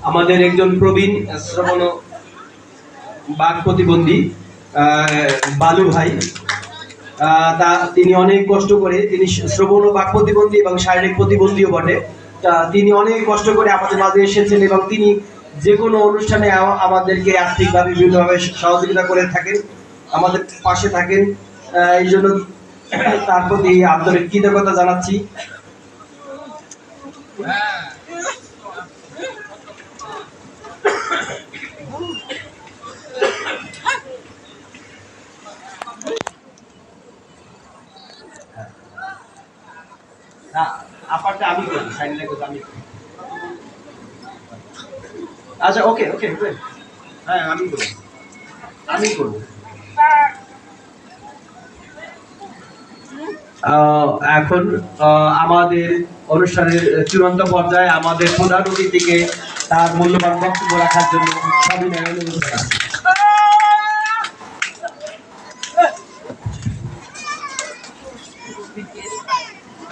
আমাদের একজন প্রবীণ শ্রবণ বাক প্রতিবন্ধী বালু ভাই, তিনি অনেক কষ্ট করে, তিনি শ্রবণ ও বাক প্রতিবন্ধী এবং শারীরিক প্রতিবন্ধীও বটে। তিনি অনেক কষ্ট করে আমাদের মাঝে এসেছেন এবং তিনি যে কোনো অনুষ্ঠানে আমাদেরকে আর্থিকভাবে বিভিন্নভাবে সহযোগিতা করে থাকেন, আমাদের পাশে থাকেন। এই জন্য তার প্রতি আন্তরিক কৃতজ্ঞতা জানাচ্ছি। আপারটা আমি করি, সাইন ল্যাঙ্গুয়েজ আমি করি। আচ্ছা, ওকে ওকে, হ্যাঁ আমি করব, আমি করব। এখন আমাদের অনুষ্ঠানের চূড়ান্ত পর্যায়ে আমাদের প্রধান অতিথিকে তার মূল্যবান বক্তব্য রাখার জন্য সবিনয় অনুরোধ জানাচ্ছি।